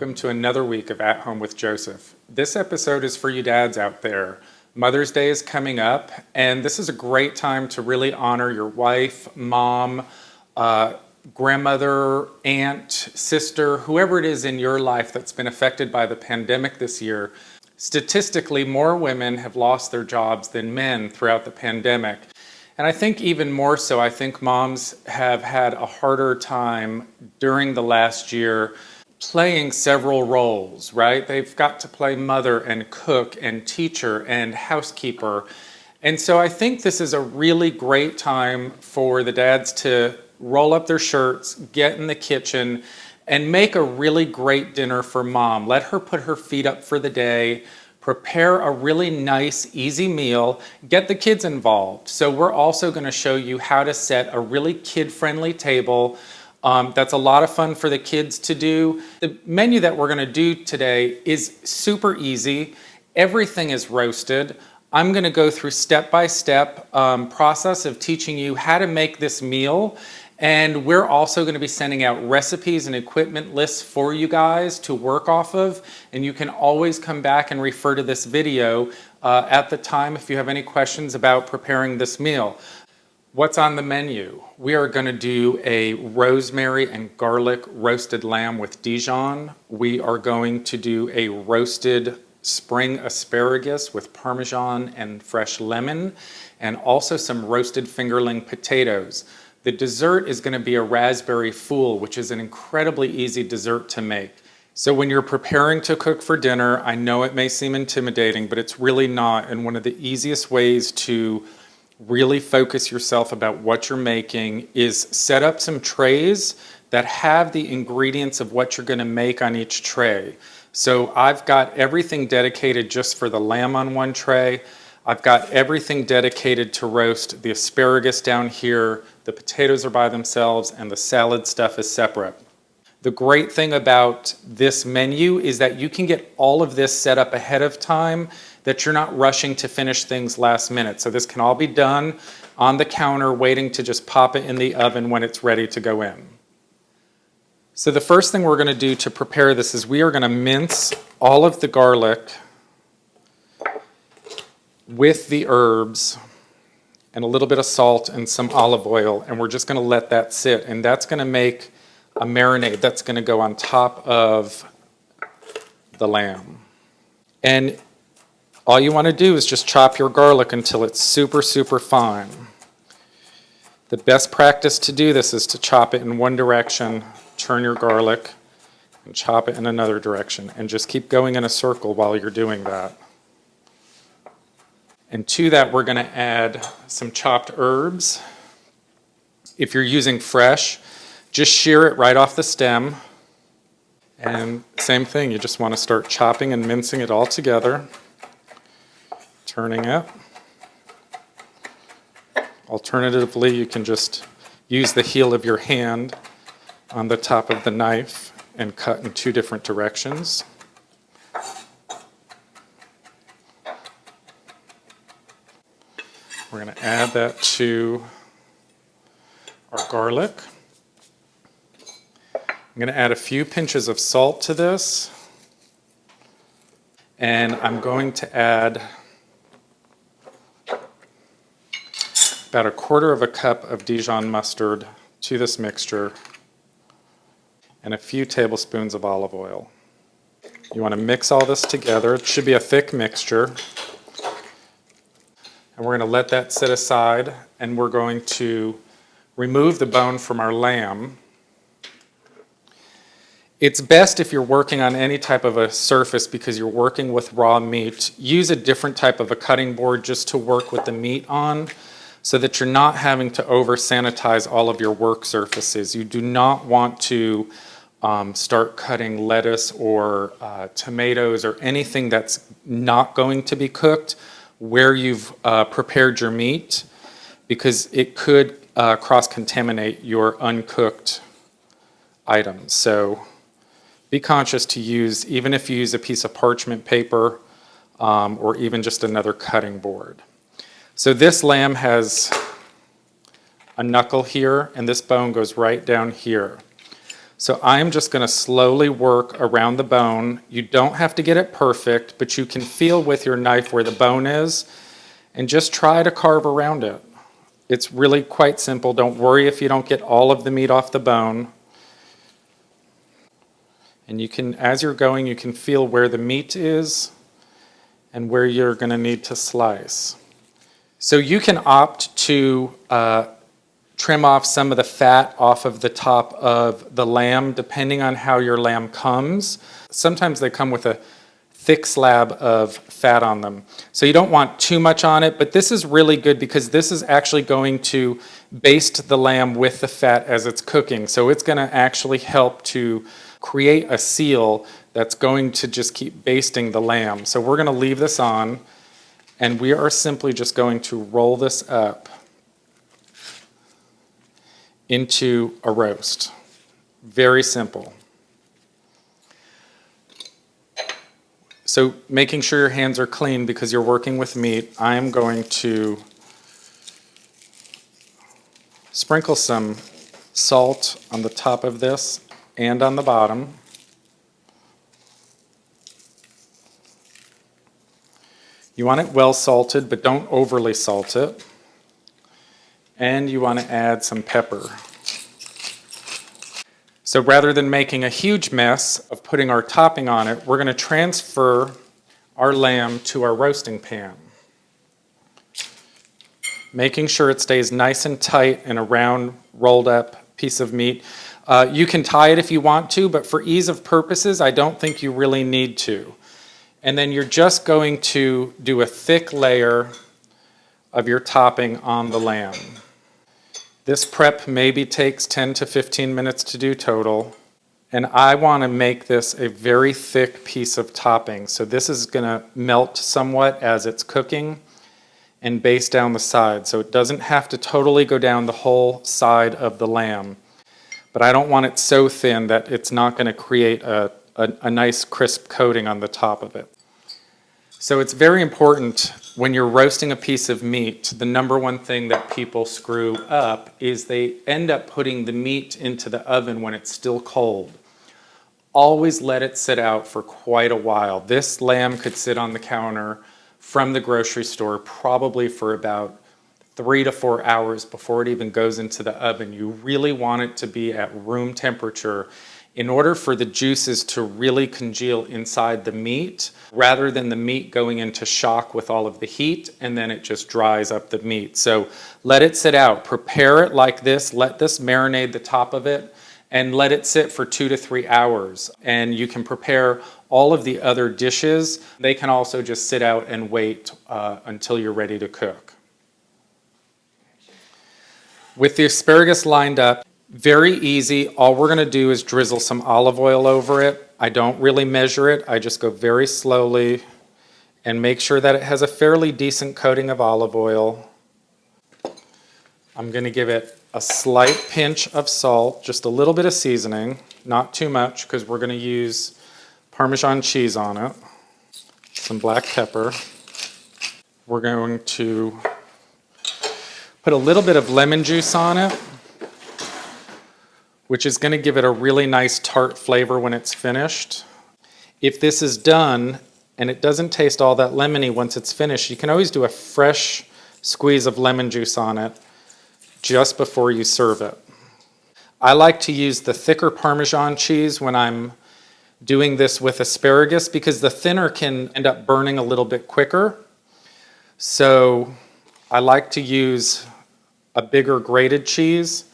welcome to another week of At Home with Joseph. This episode is for you dads out there. Mother's Day is coming up, and this is a great time to really honor your wife, mom, grandmother, aunt, sister, whoever it is in your life that's been affected by the pandemic this year. Statistically, more women have lost their jobs than men throughout the pandemic. And I think even more so, I think moms have had a harder time during the last year playing several roles, right? They've got to play mother and cook and teacher and housekeeper. And so I think this is a really great time for the dads to roll up their shirts, get in the kitchen, and make a really great dinner for mom. Let her put her feet up for the day. Prepare a really nice, easy meal, get the kids involved. So we're also going to show you how to set a really kid-friendly table. That's a lot of fun for the kids to do. The menu that we're going to do today is super easy. Everything is roasted. I'm going to go through step-by-step process of teaching you how to make this meal. And we're also going to be sending out recipes and equipment lists for you guys to work off of. And you can always come back and refer to this video at the time if you have any questions about preparing this meal. What's on the menu? We are going to do a rosemary and garlic roasted lamb with Dijon. We are going to do a roasted spring asparagus with Parmesan and fresh lemon, and also some roasted fingerling potatoes. The dessert is going to be a raspberry fool, which is an incredibly easy dessert to make. So when you're preparing to cook for dinner, I know it may seem intimidating, but it's really not. And one of the easiest ways to really focus yourself about what you're making is set up some trays that have the ingredients of what you're going to make on each tray. So I've got everything dedicated just for the lamb on one tray. I've got everything dedicated to roast the asparagus down here. The potatoes are by themselves and the salad stuff is separate. The great thing about this menu is that you can get all of this set up ahead of time, that you're not rushing to finish things last minute. So this can all be done on the counter, waiting to just pop it in the oven when it's ready to go in. So the first thing we're going to do to prepare this is we are going to mince all of the garlic with the herbs and a little bit of salt and some olive oil, and we're just going to let that sit, and that's going to make a marinade that's going to go on top of the lamb. And all you want to do is just chop your garlic until it's super, super fine. The best practice to do this is to chop it in one direction, turn your garlic, and chop it in another direction, and just keep going in a circle while you're doing that. And to that, we're going to add some chopped herbs. If you're using fresh, just shear it right off the stem. And same thing, you just want to start chopping and mincing it all together, turning it. Alternatively, you can just use the heel of your hand on the top of the knife and cut in two different directions. We're going to add that to our garlic. I'm going to add a few pinches of salt to this. And I'm going to add about 1/4 cup of Dijon mustard to this mixture and a few tablespoons of olive oil. You want to mix all this together. It should be a thick mixture. And we're going to let that sit aside, and we're going to remove the bone from our lamb. It's best if you're working on any type of a surface because you're working with raw meat. Use a different type of a cutting board just to work with the meat on so that you're not having to over-sanitize all of your work surfaces. You do not want to start cutting lettuce or tomatoes or anything that's not going to be cooked where you've prepared your meat, because it could cross-contaminate your uncooked items. So be conscious to use, even if you use a piece of parchment paper or even just another cutting board. So this lamb has a knuckle here, and this bone goes right down here. So I'm just going to slowly work around the bone. You don't have to get it perfect, but you can feel with your knife where the bone is and just try to carve around it. It's really quite simple. Don't worry if you don't get all of the meat off the bone. And you can, as you're going, you can feel where the meat is and where you're going to need to slice. So you can opt to trim off some of the fat off of the top of the lamb, depending on how your lamb comes. Sometimes they come with a thick slab of fat on them. So you don't want too much on it, but this is really good because this is actually going to baste the lamb with the fat as it's cooking. So it's going to actually help to create a seal that's going to just keep basting the lamb. So we're going to leave this on, and we are simply just going to roll this up into a roast. Very simple. So making sure your hands are clean because you're working with meat, I am going to sprinkle some salt on the top of this and on the bottom. You want it well salted, but don't overly salt it. And you want to add some pepper. So rather than making a huge mess of putting our topping on it, we're going to transfer our lamb to our roasting pan. Making sure it stays nice and tight in a round, rolled up piece of meat. You can tie it if you want to, but for ease of purposes, I don't think you really need to. And then you're just going to do a thick layer of your topping on the lamb. This prep maybe takes 10 to 15 minutes to do total. And I want to make this a very thick piece of topping. So this is going to melt somewhat as it's cooking and baste down the side. So it doesn't have to totally go down the whole side of the lamb. But I don't want it so thin that it's not going to create a nice crisp coating on the top of it. So it's very important when you're roasting a piece of meat, the number one thing that people screw up is they end up putting the meat into the oven when it's still cold. Always let it sit out for quite a while. This lamb could sit on the counter from the grocery store probably for about 3 to 4 hours before it even goes into the oven. You really want it to be at room temperature in order for the juices to really congeal inside the meat, rather than the meat going into shock with all of the heat, and then it just dries up the meat. So let it sit out. Prepare it like this. Let this marinate the top of it, and let it sit for 2 to 3 hours. And you can prepare all of the other dishes. They can also just sit out and wait until you're ready to cook. With the asparagus lined up, very easy. All we're going to do is drizzle some olive oil over it. I don't really measure it. I just go very slowly and make sure that it has a fairly decent coating of olive oil. I'm going to give it a slight pinch of salt, just a little bit of seasoning, not too much because we're going to use Parmesan cheese on it. Some black pepper. We're going to put a little bit of lemon juice on it, which is going to give it a really nice tart flavor when it's finished. If this is done and it doesn't taste all that lemony once it's finished, you can always do a fresh squeeze of lemon juice on it just before you serve it. I like to use the thicker Parmesan cheese when I'm doing this with asparagus because the thinner can end up burning a little bit quicker. So I like to use a bigger grated cheese.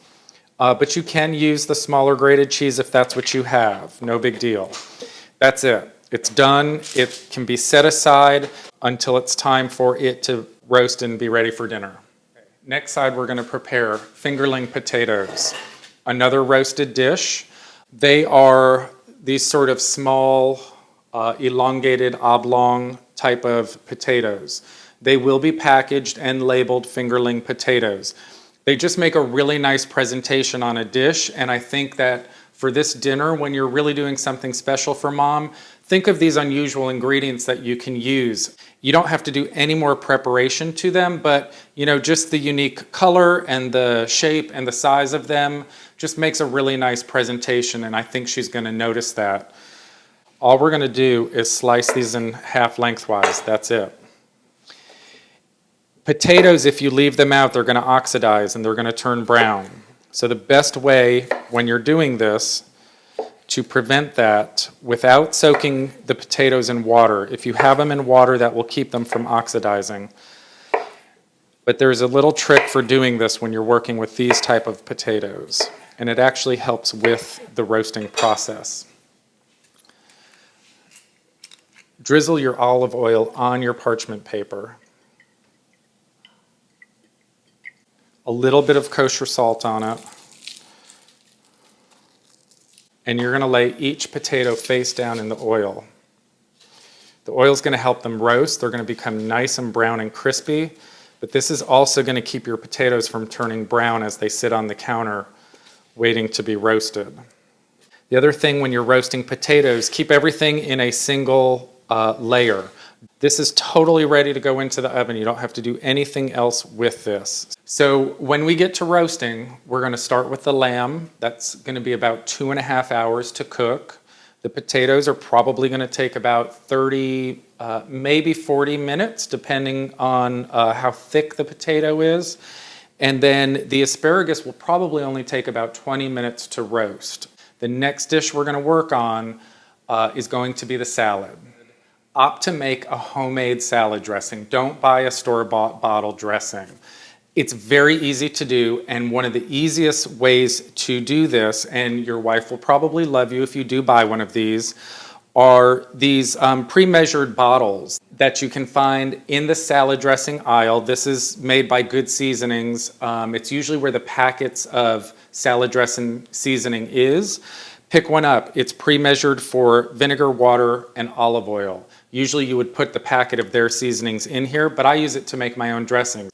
But you can use the smaller grated cheese if that's what you have. No big deal. That's it. It's done. It can be set aside until it's time for it to roast and be ready for dinner. Next side, we're going to prepare fingerling potatoes. Another roasted dish. They are these sort of small, elongated, oblong type of potatoes. They will be packaged and labeled fingerling potatoes. They just make a really nice presentation on a dish, and I think that for this dinner, when you're really doing something special for mom, Think of these unusual ingredients that you can use. You don't have to do any more preparation to them, but just the unique color and the shape and the size of them just makes a really nice presentation, and I think she's going to notice that. All we're going to do is slice these in half lengthwise. That's it. Potatoes, if you leave them out, they're going to oxidize and they're going to turn brown. So the best way when you're doing this to prevent that without soaking the potatoes in water, if you have them in water, that will keep them from oxidizing. But there's a little trick for doing this when you're working with these type of potatoes, and it actually helps with the roasting process. Drizzle your olive oil on your parchment paper. A little bit of kosher salt on it. And you're going to lay each potato face down in the oil. The oil is going to help them roast. They're going to become nice and brown and crispy, but this is also going to keep your potatoes from turning brown as they sit on the counter waiting to be roasted. The other thing when you're roasting potatoes, keep everything in a single layer. This is totally ready to go into the oven. You don't have to do anything else with this. So when we get to roasting, we're going to start with the lamb. That's going to be about 2.5 hours to cook. The potatoes are probably going to take about 30, maybe 40 minutes, depending on how thick the potato is. And then the asparagus will probably only take about 20 minutes to roast. The next dish we're going to work on is going to be the salad. Opt to make a homemade salad dressing. Don't buy a store-bought bottle dressing. It's very easy to do, and one of the easiest ways to do this, and your wife will probably love you if you do buy one of these, are these pre-measured bottles that you can find in the salad dressing aisle. This is made by Good Seasonings. It's usually where the packets of salad dressing seasoning is. Pick one up. It's pre-measured for vinegar, water, and olive oil. Usually you would put the packet of their seasonings in here, but I use it to make my own dressings.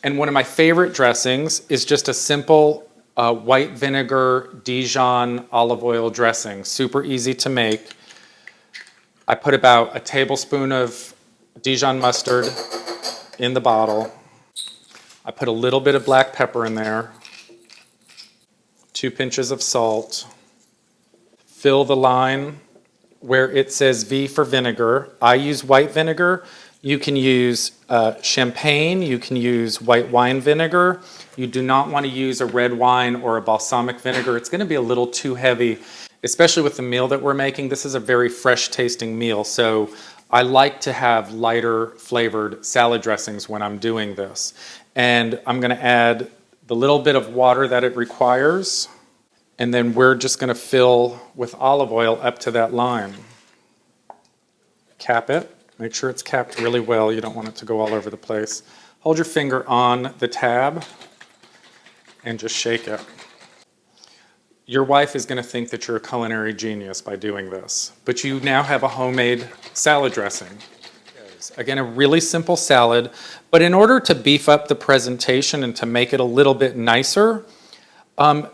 And one of my favorite dressings is just a simple white vinegar Dijon olive oil dressing. Super easy to make. I put about a tablespoon of Dijon mustard in the bottle. I put a little bit of black pepper in there. 2 pinches of salt. Fill the line where it says V for vinegar. I use white vinegar. You can use champagne. You can use white wine vinegar. You do not want to use a red wine or a balsamic vinegar. It's going to be a little too heavy, especially with the meal that we're making. This is a very fresh tasting meal, so I like to have lighter flavored salad dressings when I'm doing this. And I'm going to add the little bit of water that it requires. And then we're just going to fill with olive oil up to that line. Cap it. Make sure it's capped really well. You don't want it to go all over the place. Hold your finger on the tab and just shake it. Your wife is going to think that you're a culinary genius by doing this, but you now have a homemade salad dressing. Again, a really simple salad, but in order to beef up the presentation and to make it a little bit nicer,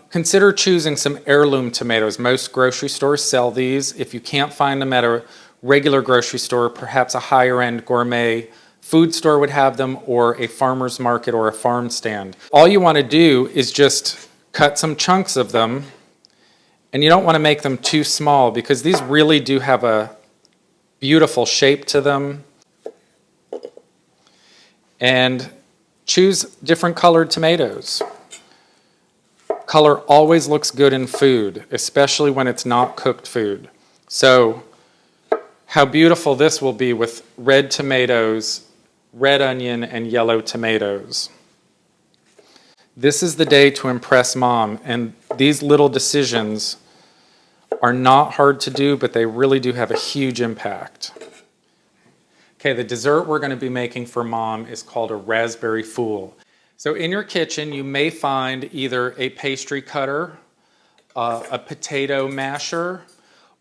consider choosing some heirloom tomatoes. Most grocery stores sell these. If you can't find them at a regular grocery store, perhaps a higher-end gourmet food store would have them, or a farmer's market or a farm stand. All you want to do is just cut some chunks of them, and you don't want to make them too small because these really do have a beautiful shape to them. And choose different colored tomatoes. Color always looks good in food, especially when it's not cooked food. So how beautiful this will be with red tomatoes, red onion, and yellow tomatoes. This is the day to impress mom, and these little decisions are not hard to do, but they really do have a huge impact. Okay, the dessert we're going to be making for mom is called a raspberry fool. So in your kitchen, you may find either a pastry cutter, a potato masher,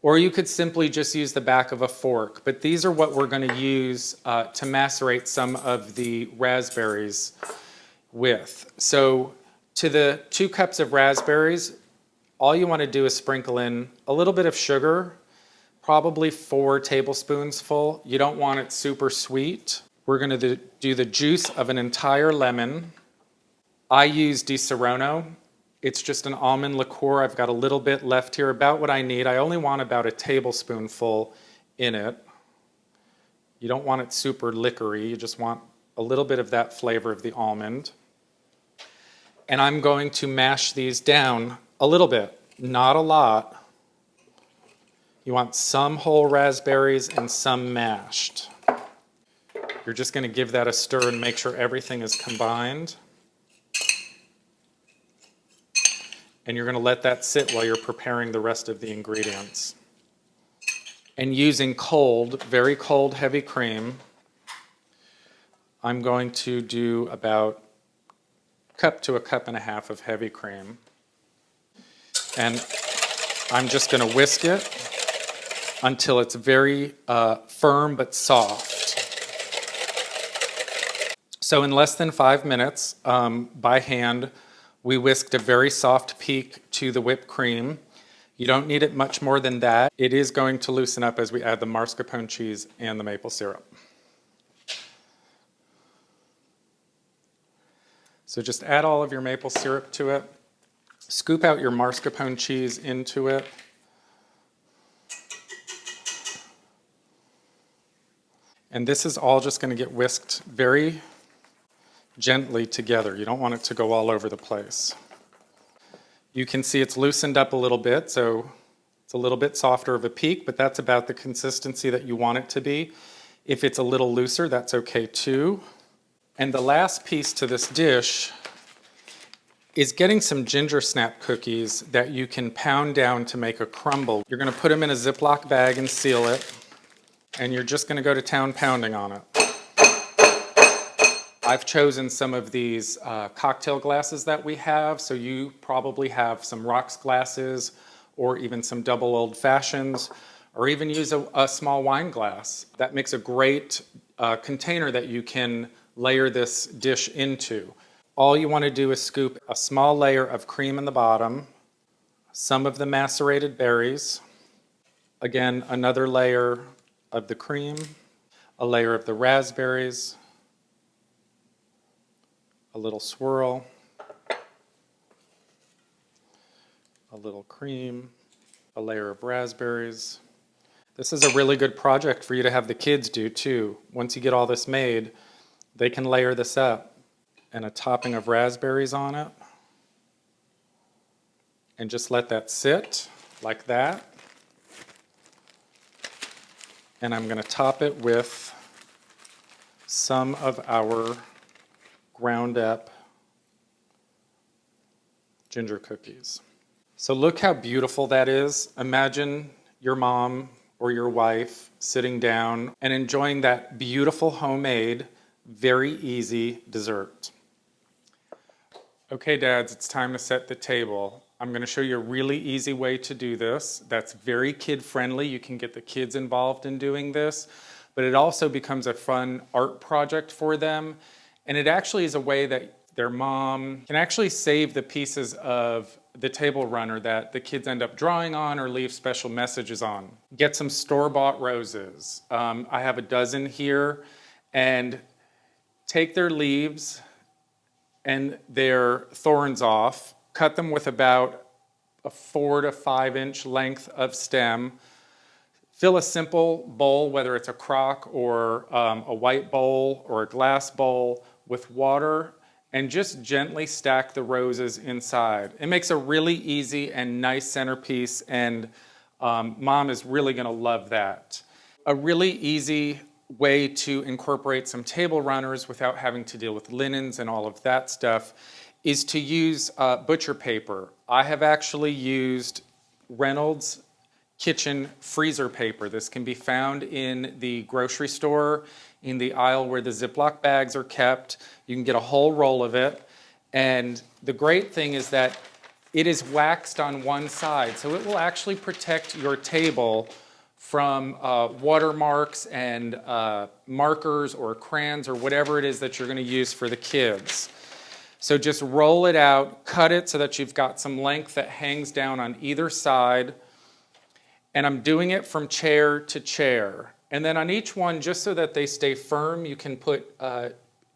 or you could simply just use the back of a fork. But these are what we're going to use to macerate some of the raspberries with. So to the 2 cups of raspberries, all you want to do is sprinkle in a little bit of sugar, probably 4 tablespoons full. You don't want it super sweet. We're going to do the juice of an entire lemon. I use Di Serono. It's just an almond liqueur. I've got a little bit left here, about what I need. I only want about a tablespoonful in it. You don't want it super liquory. You just want a little bit of that flavor of the almond. And I'm going to mash these down a little bit, not a lot. You want some whole raspberries and some mashed. You're just going to give that a stir and make sure everything is combined. And you're going to let that sit while you're preparing the rest of the ingredients. And using cold, very cold heavy cream, I'm going to do about a cup to a cup and a half of heavy cream. And I'm just going to whisk it until it's very firm but soft. So in less than 5 minutes, by hand, we whisked a very soft peak to the whipped cream. You don't need it much more than that. It is going to loosen up as we add the mascarpone cheese and the maple syrup. So just add all of your maple syrup to it. Scoop out your mascarpone cheese into it. And this is all just going to get whisked very gently together. You don't want it to go all over the place. You can see it's loosened up a little bit, so it's a little bit softer of a peak, but that's about the consistency that you want it to be. If it's a little looser, that's okay too. And the last piece to this dish is getting some ginger snap cookies that you can pound down to make a crumble. You're going to put them in a Ziploc bag and seal it, and you're just going to go to town pounding on it. I've chosen some of these cocktail glasses that we have, so you probably have some rocks glasses or even some double old fashions, or even use a small wine glass. That makes a great container that you can layer this dish into. All you want to do is scoop a small layer of cream in the bottom, some of the macerated berries, again another layer of the cream, a layer of the raspberries, a little swirl, a little cream, a layer of raspberries. This is a really good project for you to have the kids do too. Once you get all this made, they can layer this up, and a topping of raspberries on it, and just let that sit like that. And I'm going to top it with some of our ground up ginger cookies. So look how beautiful that is. Imagine your mom or your wife sitting down and enjoying that beautiful homemade, very easy dessert. Okay, dads, it's time to set the table. I'm going to show you a really easy way to do this. That's very kid-friendly. You can get the kids involved in doing this, but it also becomes a fun art project for them. And it actually is a way that their mom can actually save the pieces of the table runner that the kids end up drawing on or leave special messages on. Get some store-bought roses. I have a dozen here, and take their leaves and their thorns off, cut them with about a 4 to 5 inch length of stem. Fill a simple bowl, whether it's a crock or a white bowl or a glass bowl, with water, and just gently stack the roses inside. It makes a really easy and nice centerpiece, and mom is really going to love that. A really easy way to incorporate some table runners without having to deal with linens and all of that stuff is to use butcher paper. I have actually used Reynolds kitchen freezer paper. This can be found in the grocery store in the aisle where the Ziploc bags are kept. You can get a whole roll of it. And the great thing is that it is waxed on one side, so it will actually protect your table from watermarks and markers or crayons or whatever it is that you're going to use for the kids. So just roll it out, cut it so that you've got some length that hangs down on either side, And I'm doing it from chair to chair. And then on each one, just so that they stay firm, you can put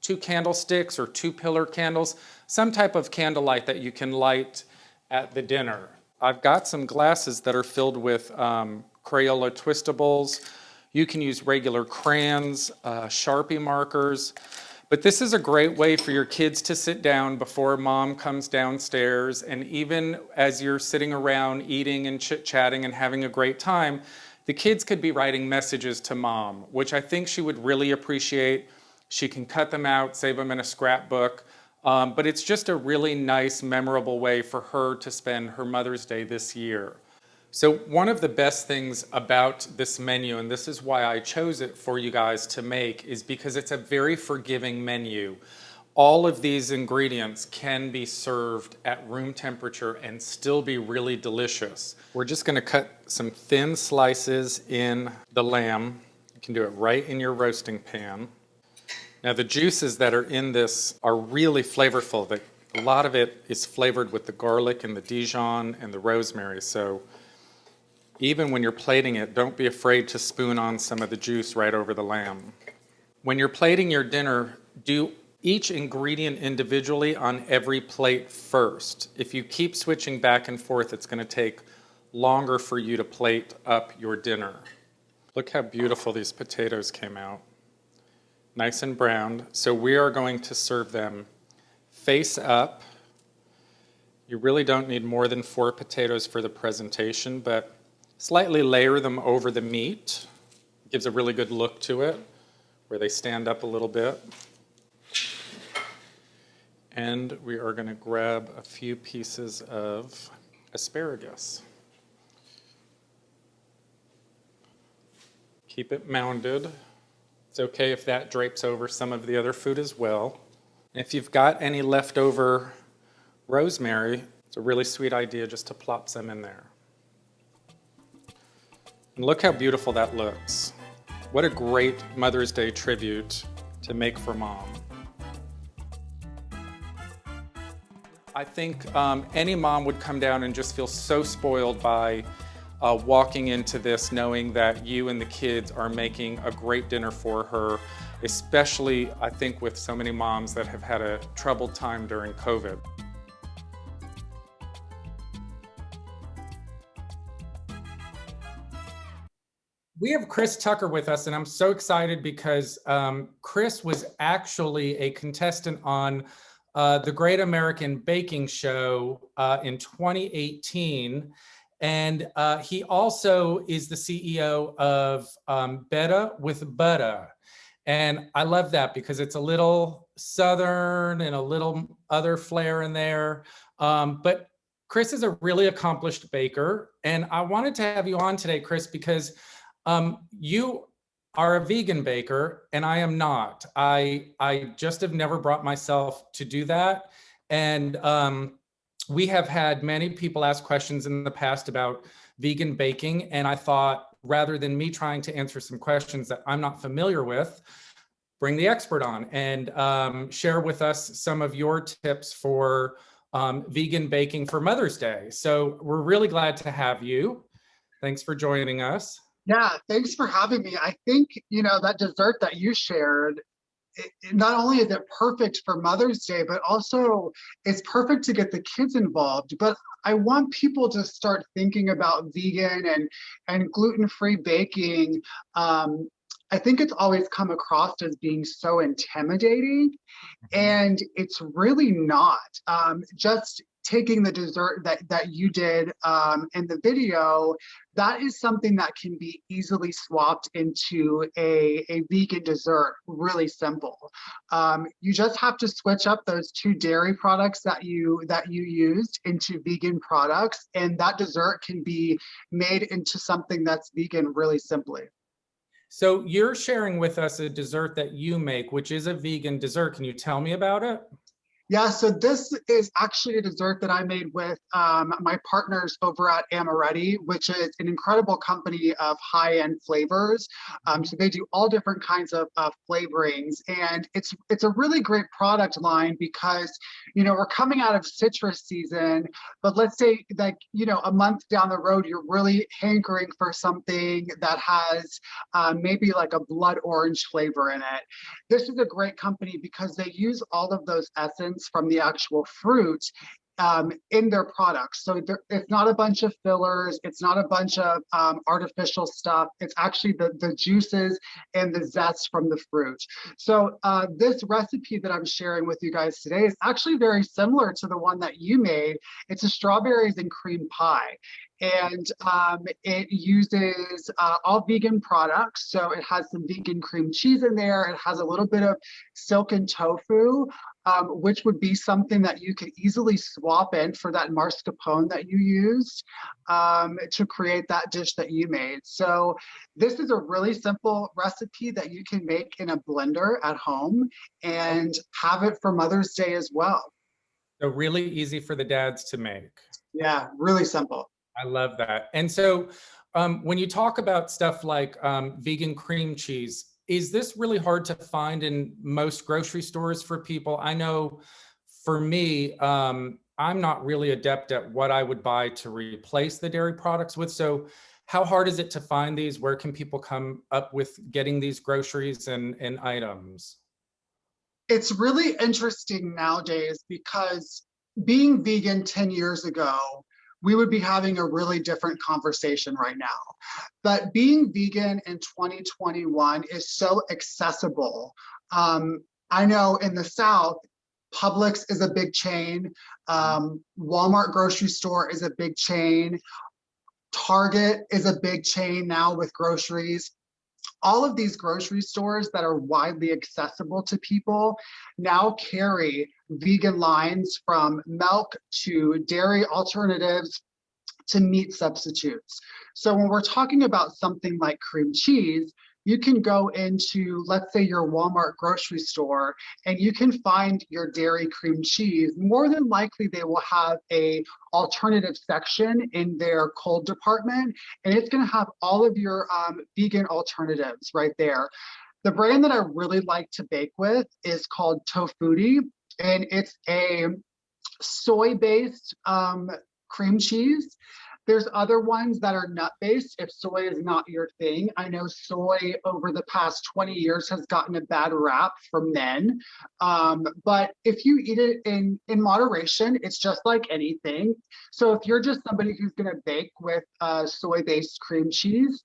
2 candlesticks or 2 pillar candles, some type of candlelight that you can light at the dinner. I've got some glasses that are filled with Crayola twistables. You can use regular crayons, Sharpie markers. But this is a great way for your kids to sit down before mom comes downstairs, and even as you're sitting around eating and chit-chatting and having a great time, the kids could be writing messages to mom, which I think she would really appreciate. She can cut them out, save them in a scrapbook, but it's just a really nice, memorable way for her to spend her Mother's Day this year. So one of the best things about this menu, and this is why I chose it for you guys to make, is because it's a very forgiving menu. All of these ingredients can be served at room temperature and still be really delicious. We're just going to cut some thin slices in the lamb. You can do it right in your roasting pan. Now the juices that are in this are really flavorful. A lot of it is flavored with the garlic and the Dijon and the rosemary. So even when you're plating it, don't be afraid to spoon on some of the juice right over the lamb. When you're plating your dinner, do each ingredient individually on every plate first. If you keep switching back and forth, it's going to take longer for you to plate up your dinner. Look how beautiful these potatoes came out. Nice and browned. So we are going to serve them face up. You really don't need more than 4 potatoes for the presentation, but slightly layer them over the meat. It gives a really good look to it, where they stand up a little bit. And we are going to grab a few pieces of asparagus. Keep it mounded. It's okay if that drapes over some of the other food as well. If you've got any leftover rosemary, it's a really sweet idea just to plop some in there. And look how beautiful that looks. What a great Mother's Day tribute to make for mom. I think any mom would come down and just feel so spoiled by walking into this knowing that you and the kids are making a great dinner for her, especially I think with so many moms that have had a troubled time during COVID. We have Chris Tucker with us, and I'm so excited because Chris was actually a contestant on the Great American Baking Show in 2018. And he also is the CEO of Betta with Butta. And I love that because it's a little Southern and a little other flair in there. But Chris is a really accomplished baker. And I wanted to have you on today, Chris, because you are a vegan baker and I am not. I just have never brought myself to do that. And we have had many people ask questions in the past about vegan baking. And I thought, rather than me trying to answer some questions that I'm not familiar with, bring the expert on and share with us some of your tips for vegan baking for Mother's Day. So we're really glad to have you. Thanks for joining us. Yeah, thanks for having me. I think, that dessert that you shared, not only is it perfect for Mother's Day, but also it's perfect to get the kids involved. But I want people to start thinking about vegan and gluten-free baking. I think it's always come across as being so intimidating, and it's really not. Just taking the dessert that you did in the video, that is something that can be easily swapped into a vegan dessert, really simple. You just have to switch up those 2 dairy products that you used into vegan products, and that dessert can be made into something that's vegan really simply. So you're sharing with us a dessert that you make, which is a vegan dessert. Can you tell me about it? Yeah, so this is actually a dessert that I made with my partners over at Amaretti, which is an incredible company of high-end flavors. So they do all different kinds of flavorings, and it's a really great product line because we're coming out of citrus season, but let's say like a month down the road you're really hankering for something that has maybe like a blood orange flavor in it. This is a great company because they use all of those essence from the actual fruit in their products. So it's not a bunch of fillers. It's not a bunch of artificial stuff. It's actually the juices and the zest from the fruit. So this recipe that I'm sharing with you guys today is actually very similar to the one that you made. It's a strawberries and cream pie. And it uses all vegan products. So it has some vegan cream cheese in there. It has a little bit of silken tofu, which would be something that you could easily swap in for that mascarpone that you used to create that dish that you made. So this is a really simple recipe that you can make in a blender at home and have it for Mother's Day as well. So really easy for the dads to make. Yeah, really simple. I love that. And so when you talk about stuff like vegan cream cheese, is this really hard to find in most grocery stores for people? I know for me, I'm not really adept at what I would buy to replace the dairy products with. So how hard is it to find these? Where can people come up with getting these groceries and items? It's really interesting nowadays because being vegan 10 years ago, we would be having a really different conversation right now. But being vegan in 2021 is so accessible. I know in the South, Publix is a big chain. Walmart grocery store is a big chain. Target is a big chain now with groceries. All of these grocery stores that are widely accessible to people now carry vegan lines from milk to dairy alternatives to meat substitutes. So when we're talking about something like cream cheese, you can go into, let's say, your Walmart grocery store and you can find your dairy cream cheese. More than likely, they will have a alternative section in their cold department, and it's going to have all of your vegan alternatives right there. The brand that I really like to bake with is called Tofutti, and it's a soy-based cream cheese. There's other ones that are nut-based if soy is not your thing. I know soy over the past 20 years has gotten a bad rap from men. But if you eat it in moderation, it's just like anything. So if you're just somebody who's gonna bake with soy-based cream cheese,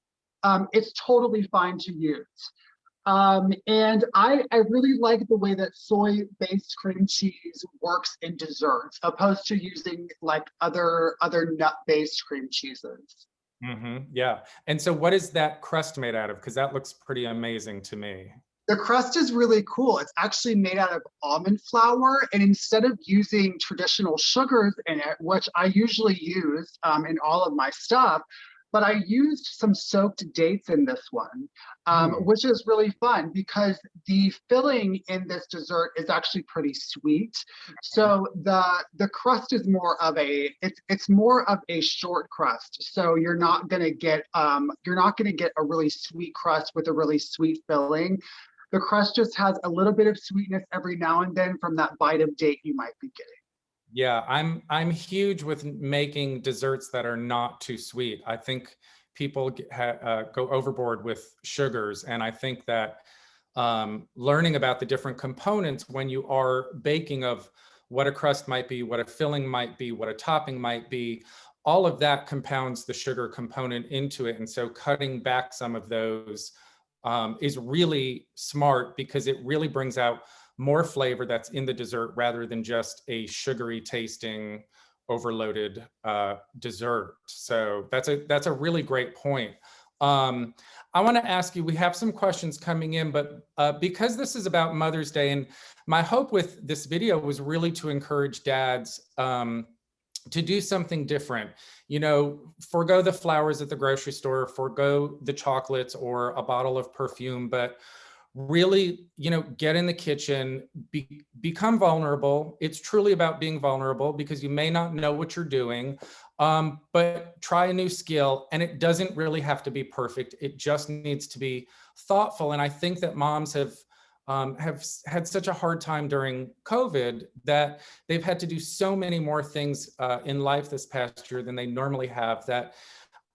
it's totally fine to use. And I really like the way that soy-based cream cheese works in desserts, opposed to using like other nut-based cream cheeses. Yeah. And so what is that crust made out of? Because that looks pretty amazing to me. The crust is really cool. It's actually made out of almond flour, and instead of using traditional sugars in it, which I usually use in all of my stuff, but I used some soaked dates in this one, which is really fun because the filling in this dessert is actually pretty sweet. So the crust is more of it's more of a short crust. So you're not gonna get a really sweet crust with a really sweet filling. The crust just has a little bit of sweetness every now and then from that bite of date you might be getting. Yeah, I'm huge with making desserts that are not too sweet. I think people go overboard with sugars, and I think that learning about the different components when you are baking of what a crust might be, what a filling might be, what a topping might be, all of that compounds the sugar component into it. And so cutting back some of those is really smart because it really brings out more flavor that's in the dessert rather than just a sugary tasting overloaded dessert. So that's a really great point. I want to ask you, we have some questions coming in, but because this is about Mother's Day, and my hope with this video was really to encourage dads to do something different. Forgo the flowers at the grocery store, forgo the chocolates or a bottle of perfume, but really, get in the kitchen, become vulnerable. It's truly about being vulnerable because you may not know what you're doing, but try a new skill, and it doesn't really have to be perfect. It just needs to be thoughtful. And I think that moms have had such a hard time during COVID that they've had to do so many more things in life this past year than they normally have, that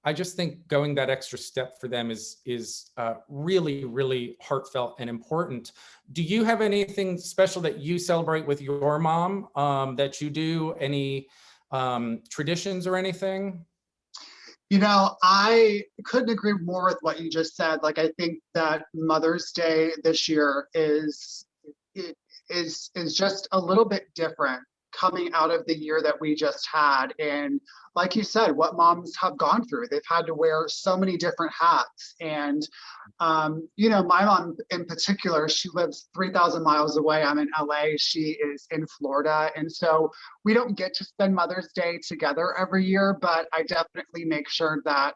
I just think going that extra step for them is really, really heartfelt and important. Do you have anything special that you celebrate with your mom, that you do? Any traditions or anything? I couldn't agree more with what you just said. Like, I think that Mother's Day this year is just a little bit different coming out of the year that we just had. And like you said, what moms have gone through, they've had to wear so many different hats. And my mom in particular, she lives 3,000 miles away. I'm in LA, she is in Florida. And so we don't get to spend Mother's Day together every year, but I definitely make sure that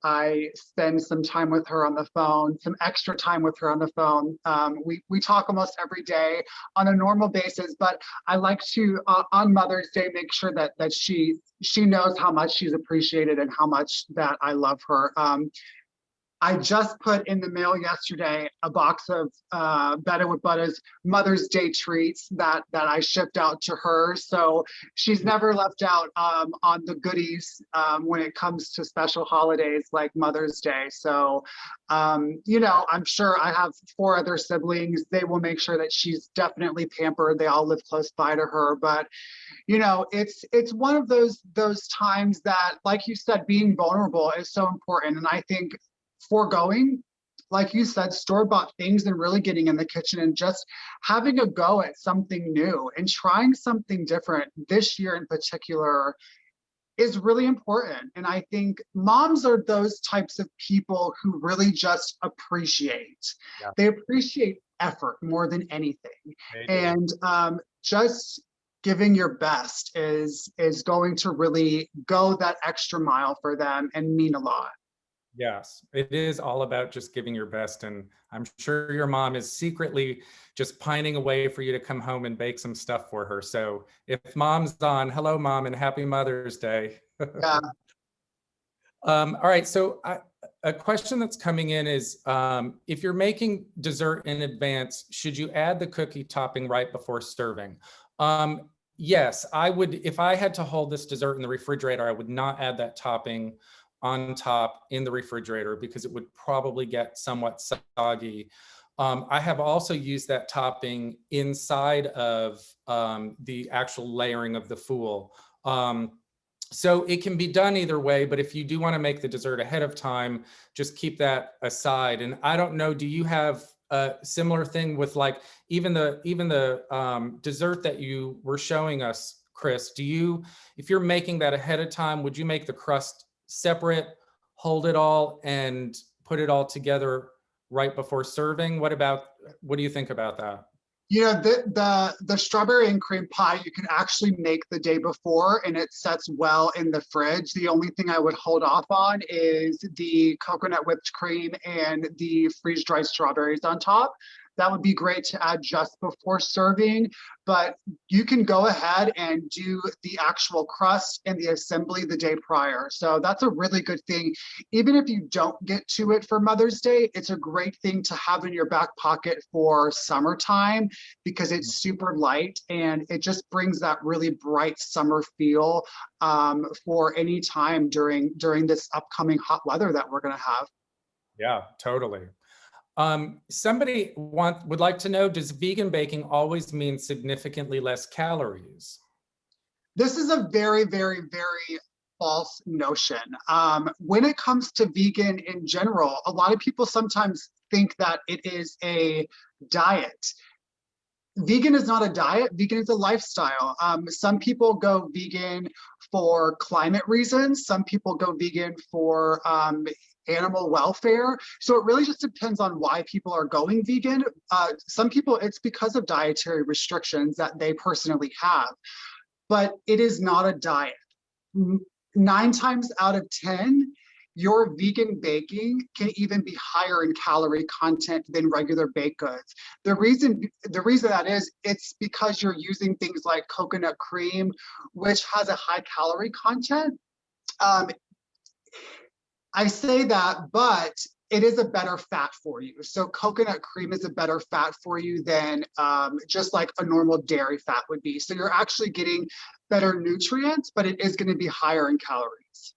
I spend some time with her on the phone, some extra time with her on the phone. We talk almost every day on a normal basis, but I like to on Mother's Day make sure that she knows how much she's appreciated and how much that I love her. I just put in the mail yesterday a box of Betta with Butta's Mother's Day treats that I shipped out to her. So she's never left out on the goodies when it comes to special holidays like Mother's Day. So, I'm sure I have 4 other siblings. They will make sure that she's definitely pampered. They all live close by to her. But, it's one of those times that, like you said, being vulnerable is so important. And I think foregoing, like you said, store-bought things and really getting in the kitchen and just having a go at something new and trying something different this year in particular is really important. And I think moms are those types of people who really just appreciate. Yeah. They appreciate effort more than anything. And just giving your best is going to really go that extra mile for them and mean a lot. Yes, it is all about just giving your best. And I'm sure your mom is secretly just pining away for you to come home and bake some stuff for her. So if mom's on, hello, mom, and happy Mother's Day. Yeah. All right. So a question that's coming in is, if you're making dessert in advance, should you add the cookie topping right before serving? Yes, I would. If I had to hold this dessert in the refrigerator, I would not add that topping on top in the refrigerator because it would probably get somewhat soggy. I have also used that topping inside of the actual layering of the fool. So it can be done either way, but if you do want to make the dessert ahead of time, just keep that aside. And I don't know, do you have a similar thing with like even the dessert that you were showing us, Chris? If you're making that ahead of time, would you make the crust separate, hold it all, and put it all together right before serving? What do you think about that? The strawberry and cream pie you can actually make the day before and it sets well in the fridge. The only thing I would hold off on is the coconut whipped cream and the freeze-dried strawberries on top. That would be great to add just before serving, but you can go ahead and do the actual crust and the assembly the day prior. So that's a really good thing. Even if you don't get to it for Mother's Day, it's a great thing to have in your back pocket for summertime because it's super light and it just brings that really bright summer feel for any time during this upcoming hot weather that we're going to have. Yeah, totally. Somebody would like to know, does vegan baking always mean significantly less calories? This is a very, very, very false notion. When it comes to vegan in general, a lot of people sometimes think that it is a diet. Vegan is not a diet. Vegan is a lifestyle. Some people go vegan for climate reasons. Some people go vegan for animal welfare. So it really just depends on why people are going vegan. Some people, it's because of dietary restrictions that they personally have, but it is not a diet. 9 times out of 10, your vegan baking can even be higher in calorie content than regular baked goods. The reason that is, it's because you're using things like coconut cream, which has a high calorie content. Um, I say that, but it is a better fat for you. So coconut cream is a better fat for you than just like a normal dairy fat would be. So you're actually getting better nutrients, but it is going to be higher in calories.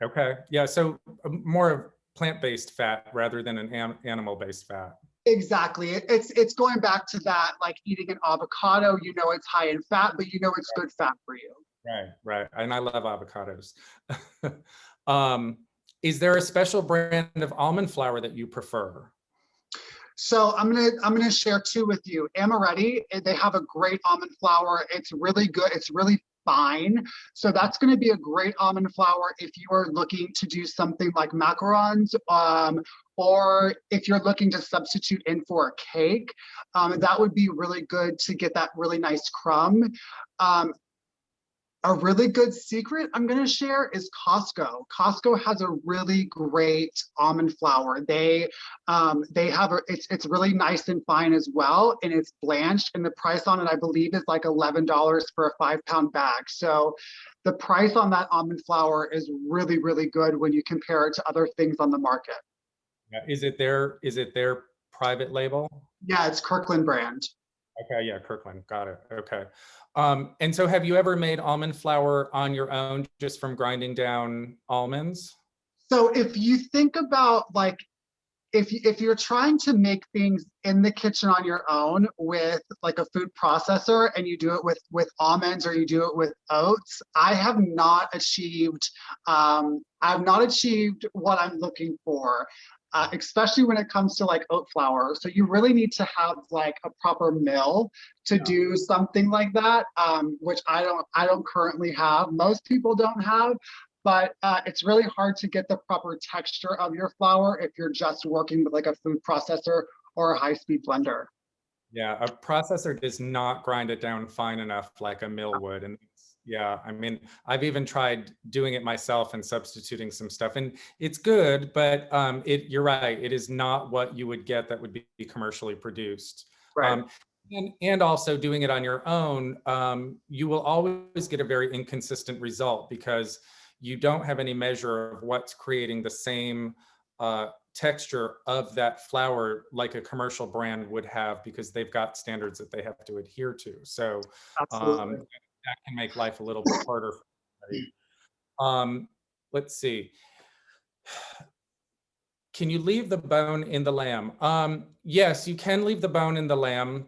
Okay. Yeah. So more of plant-based fat rather than an animal-based fat. Exactly. It's going back to that, like eating an avocado, you know it's high in fat, but you know it's good fat for you. Right. Right. And I love avocados. um, is there a special brand of almond flour that you prefer? So I'm gonna share two with you. Amaretti, they have a great almond flour. It's really good. It's really fine. So that's going to be a great almond flour if you are looking to do something like macarons, or if you're looking to substitute in for a cake. That would be really good to get that really nice crumb. Um, a really good secret I'm going to share is Costco. Costco has a really great almond flour. They have it's really nice and fine as well, and it's blanched. And the price on it, I believe, is like $11 for a 5-pound bag. So the price on that almond flour is really good when you compare it to other things on the market. Yeah. Is it their private label? Yeah, it's Kirkland brand. Okay, yeah, Kirkland, got it. Okay. And so have you ever made almond flour on your own just from grinding down almonds? So if you think about like if you're trying to make things in the kitchen on your own with like a food processor, and you do it with almonds or you do it with oats, I've not achieved what I'm looking for. Especially when it comes to like oat flour. So you really need to have like a proper mill to Yeah. do something like that, which I don't currently have. Most people don't have, but it's really hard to get the proper texture of your flour if you're just working with like a food processor or a high-speed blender. Yeah, a processor does not grind it down fine enough like a mill would. And yeah, I mean, I've even tried doing it myself and substituting some stuff, and it's good, but you're right, it is not what you would get that would be commercially produced. Right. Um, and also doing it on your own, you will always get a very inconsistent result because you don't have any measure of what's creating the same texture of that flour like a commercial brand would have, because they've got standards that they have to adhere to. So Absolutely. that can make life a little bit harder for everybody. Let's see. Can you leave the bone in the lamb? Yes, you can leave the bone in the lamb.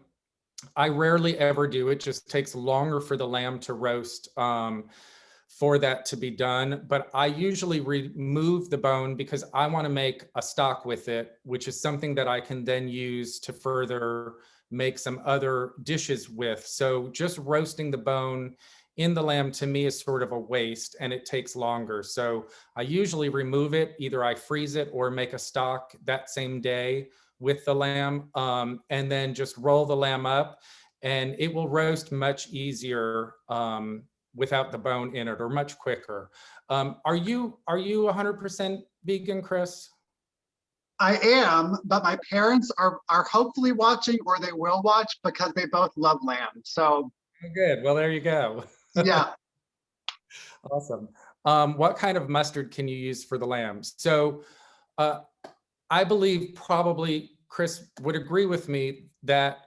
I rarely ever do. It just takes longer for the lamb to roast, for that to be done. But I usually remove the bone because I want to make a stock with it, which is something that I can then use to further make some other dishes with. So just roasting the bone in the lamb to me is sort of a waste, and it takes longer. So I usually remove it. Either I freeze it or make a stock that same day with the lamb, and then just roll the lamb up, and it will roast much easier without the bone in it, or much quicker. Are you 100% vegan, Chris? I am, but my parents are hopefully watching, or they will watch because they both love lamb. So Oh, good. Well, there you go. yeah. Awesome. What kind of mustard can you use for the lambs? So uh, I believe probably Chris would agree with me that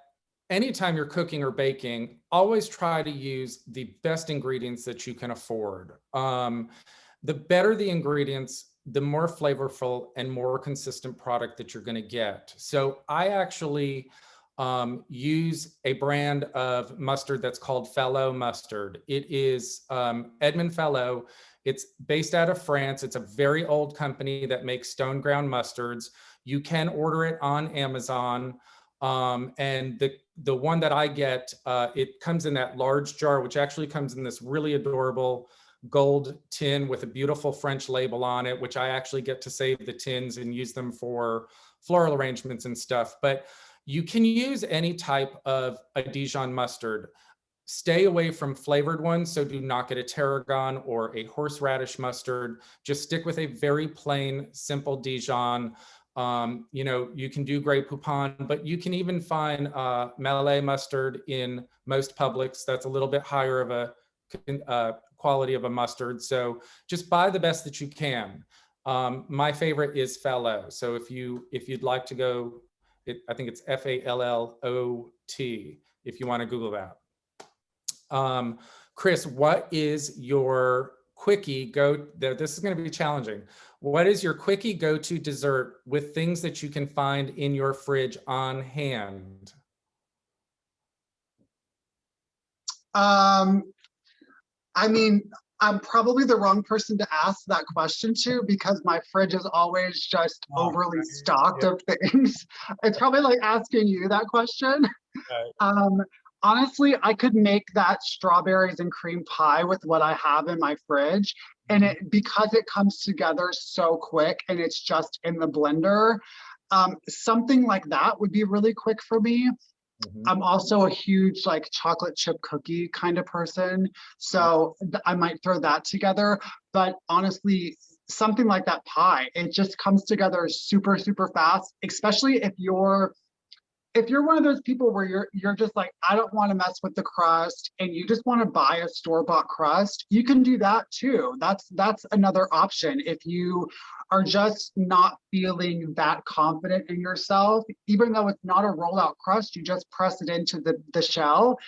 anytime you're cooking or baking, always try to use the best ingredients that you can afford. The better the ingredients, the more flavorful and more consistent product that you're going to get. So I actually use a brand of mustard that's called Fallow mustard. It is Edmond Fallow. It's based out of France. It's a very old company that makes stone ground mustards. You can order it on Amazon. And the one that I get, it comes in that large jar, which actually comes in this really adorable gold tin with a beautiful French label on it, which I actually get to save the tins and use them for floral arrangements and stuff. But you can use any type of a Dijon mustard. stay away from flavored ones. So do not get a tarragon or a horseradish mustard. Just stick with a very plain, simple Dijon. You know, you can do Grey Poupon, but you can even find Malay mustard in most Publix. That's a little bit higher of a quality of a mustard. So just buy the best that you can. My favorite is Fallow. So if you'd like to go, I think it's Fallot. If you want to Google that. Chris, what is your quickie this is going to be challenging. What is your quickie go-to dessert with things that you can find in your fridge on hand? I mean, I'm probably the wrong person to ask that question to because my fridge is always just overly stocked of things. It's probably like asking you that question. Honestly, I could make that strawberries and cream pie with what I have in my fridge. And because it comes together so quick and it's just in the blender, something like that would be really quick for me. I'm also a huge like chocolate chip cookie kind of person. So I might throw that together. But honestly, something like that pie, it just comes together super, super fast, especially if you're one of those people where you're just like, I don't want to mess with the crust and you just want to buy a store-bought crust, you can do that too. That's another option. If you are just not feeling that confident in yourself, even though it's not a rollout crust, you just press it into the shell.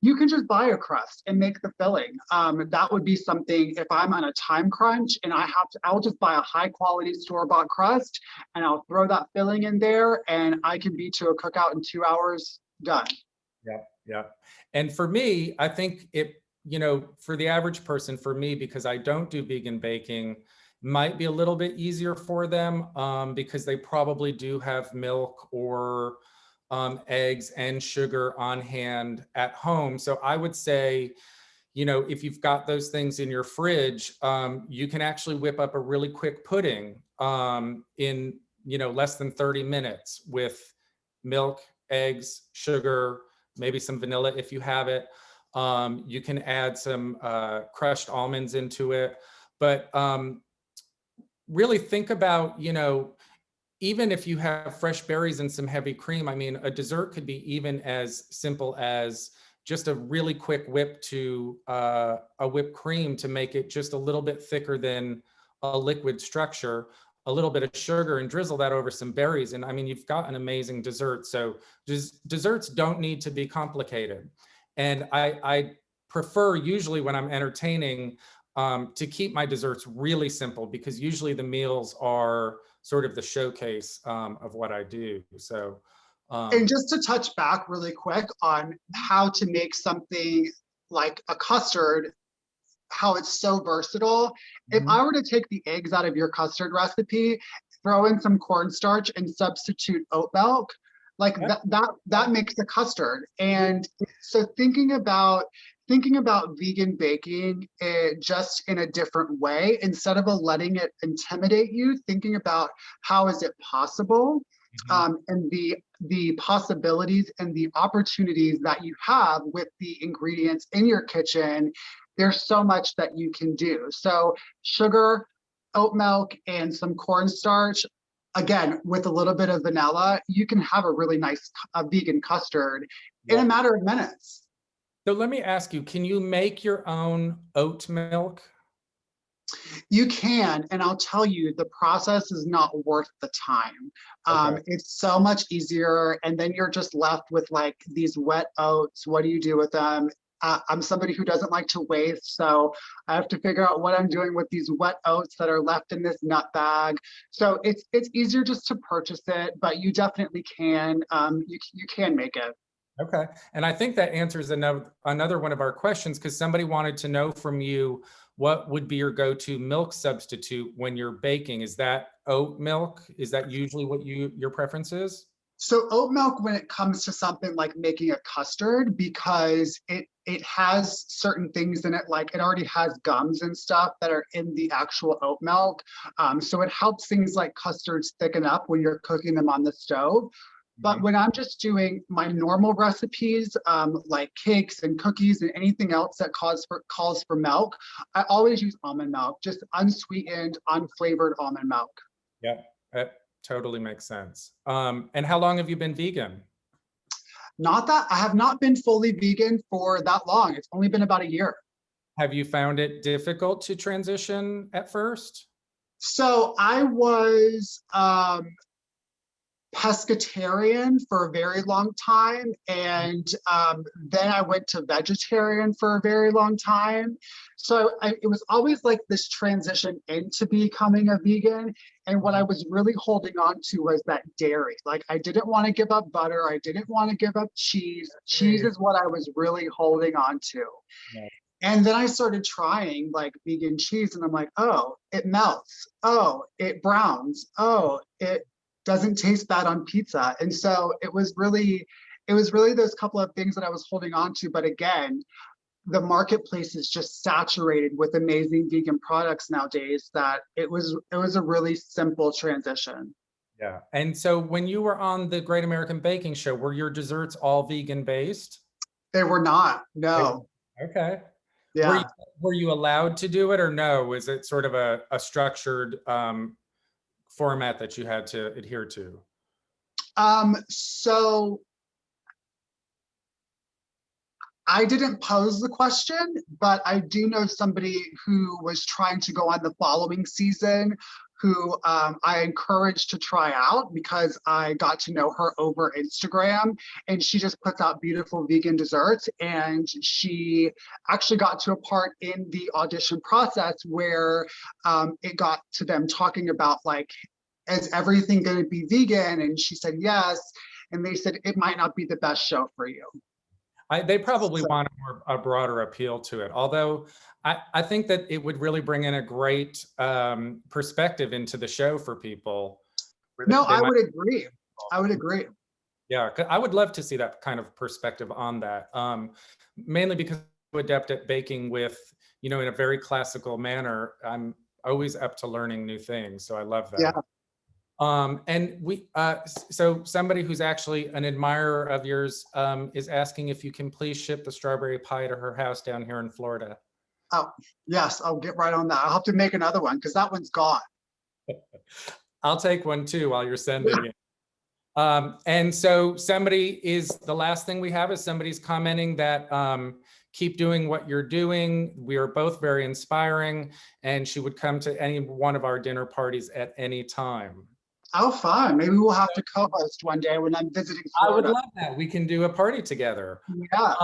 You can just buy a crust and make the filling. That would be something if I'm on a time crunch and I'll just buy a high quality store-bought crust and I'll throw that filling in there and I can be to a cookout in 2 hours, done. Yeah. And for me, I think for the average person, for me, because I don't do vegan baking, might be a little bit easier for them because they probably do have milk or eggs and sugar on hand at home. So I would say, if you've got those things in your fridge, you can actually whip up a really quick pudding in, less than 30 minutes with milk, eggs, sugar, maybe some vanilla if you have it. You can add some crushed almonds into it. But really think about, even if you have fresh berries and some heavy cream, I mean, a dessert could be even as simple as just a really quick whip to a whipped cream to make it just a little bit thicker than a liquid structure, a little bit of sugar and drizzle that over some berries. And I mean, you've got an amazing dessert. So desserts don't need to be complicated. And I prefer usually when I'm entertaining to keep my desserts really simple because usually the meals are sort of the showcase of what I do. So, and just to touch back really quick on how to make something like a custard, how it's so versatile. If I were to take the eggs out of your custard recipe, throw in some cornstarch and substitute oat milk, like that makes a custard. And so thinking about vegan baking just in a different way, instead of letting it intimidate you, thinking about how is it possible, and the possibilities and the opportunities that you have with the ingredients in your kitchen. There's so much that you can do. So sugar, oat milk, and some cornstarch, again, with a little bit of vanilla, you can have a really nice vegan custard in a matter of minutes. So let me ask you, can you make your own oat milk? You can, and I'll tell you, the process is not worth the time. It's so much easier, and then you're just left with like these wet oats. What do you do with them? I'm somebody who doesn't like to waste, so I have to figure out what I'm doing with these wet oats that are left in this nut bag. So it's easier just to purchase it, but you definitely can. You can make it. Okay, and I think that answers another one of our questions because somebody wanted to know from you what would be your go-to milk substitute when you're baking. Is that oat milk? Is that usually what your preference is? So oat milk when it comes to something like making a custard, because it has certain things in it, like it already has gums and stuff that are in the actual oat milk. So it helps things like custards thicken up when you're cooking them on the stove. But when I'm just doing my normal recipes, like cakes and cookies and anything else that calls for milk, I always use almond milk, just unsweetened, unflavored almond milk. Yep, that totally makes sense. And how long have you been vegan? Not that I have not been fully vegan for that long. It's only been about a year. Have you found it difficult to transition at first? So I was pescatarian for a very long time, and then I went to vegetarian for a very long time. So it was always like this transition into becoming a vegan. And what I was really holding on to was that dairy. Like I didn't want to give up butter. I didn't want to give up cheese. Cheese is what I was really holding on to. Yeah. And then I started trying like vegan cheese, and I'm like, oh, it melts. Oh, it browns. Oh, it doesn't taste bad on pizza. And so it was really those couple of things that I was holding on to. But again, the marketplace is just saturated with amazing vegan products nowadays that it was a really simple transition. Yeah. And so when you were on the Great American Baking Show, were your desserts all vegan based? They were not, no. Okay. Yeah. Were you allowed to do it or no? Was it sort of a structured format that you had to adhere to? So I didn't pose the question, but I do know somebody who was trying to go on the following season who I encouraged to try out because I got to know her over Instagram, and she just puts out beautiful vegan desserts. And she actually got to a part in the audition process where it got to them talking about like, is everything going to be vegan? And she said yes. And they said it might not be the best show for you. They probably want a broader appeal to it. Although I think that it would really bring in a great perspective into the show for people. No, I would agree. I would agree. Yeah, I would love to see that kind of perspective on that. Mainly because I'm adept at baking with, in a very classical manner. I'm always up to learning new things. So I love that. Yeah. And so somebody who's actually an admirer of yours is asking if you can please ship the strawberry pie to her house down here in Florida. Oh, yes, I'll get right on that. I'll have to make another one because that one's gone. I'll take one too while you're sending it. And so the last thing we have is somebody's commenting that keep doing what you're doing. We are both very inspiring, and she would come to any one of our dinner parties at any time. Oh, fun. Maybe we'll have to co-host one day when I'm visiting Florida. I would love that. We can do a party together. Yeah.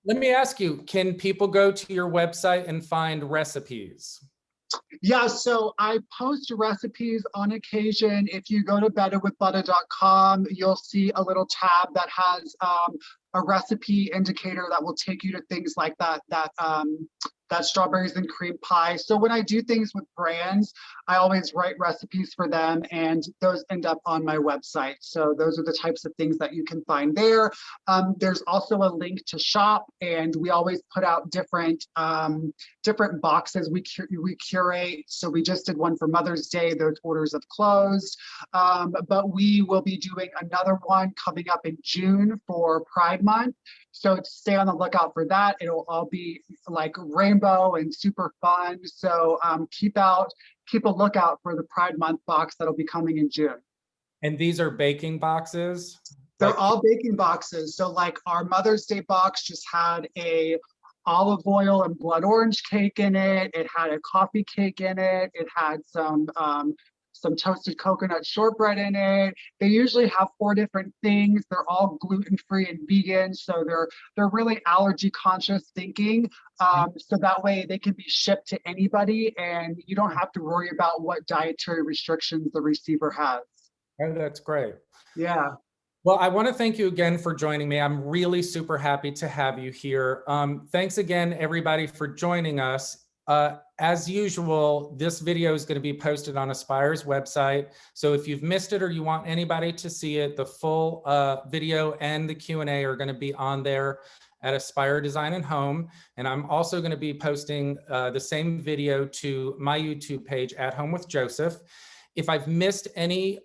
Let me ask you, can people go to your website and find recipes? Yeah, so I post recipes on occasion. If you go to bettawithbutta.com, you'll see a little tab that has a recipe indicator that will take you to things like that strawberries and cream pie. So when I do things with brands, I always write recipes for them, and those end up on my website. So those are the types of things that you can find there. There's also a link to shop, and we always put out different boxes we curate. So we just did one for Mother's Day. Those orders have closed, but we will be doing another one coming up in June for Pride Month. So stay on the lookout for that. It'll all be like rainbow and super fun. So keep a lookout for the Pride Month box that'll be coming in June. And these are baking boxes? They're all baking boxes. So like our Mother's Day box just had a olive oil and blood orange cake in it. It had a coffee cake in it. It had some toasted coconut shortbread in it. They usually have 4 different things. They're all gluten-free and vegan, so they're really allergy conscious thinking. So that way they can be shipped to anybody, and you don't have to worry about what dietary restrictions the receiver has. Oh, that's great. Yeah. Well, I want to thank you again for joining me. I'm really super happy to have you here. Thanks again, everybody, for joining us. As usual, this video is going to be posted on Aspire's website. So if you've missed it or you want anybody to see it, the full video and the Q&A are going to be on there at Aspire Design and Home. And I'm also going to be posting the same video to my YouTube page, At Home with Joseph. If I've missed any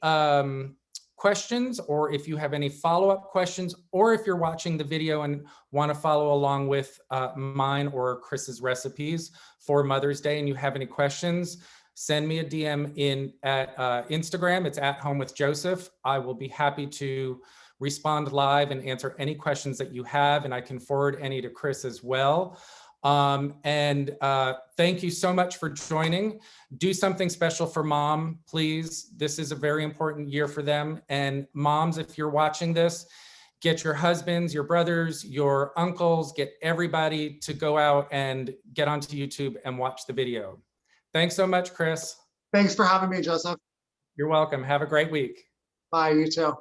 questions, or if you have any follow-up questions, or if you're watching the video and want to follow along with mine or Chris's recipes for Mother's Day and you have any questions, send me a DM at Instagram. It's at Home with Joseph. I will be happy to respond live and answer any questions that you have, and I can forward any to Chris as well. Thank you so much for joining. Do something special for mom, please. This is a very important year for them. And moms, if you're watching this, get your husbands, your brothers, your uncles, get everybody to go out and get onto YouTube and watch the video. Thanks so much, Chris. Thanks for having me, Joseph. You're welcome. Have a great week. Bye, you too.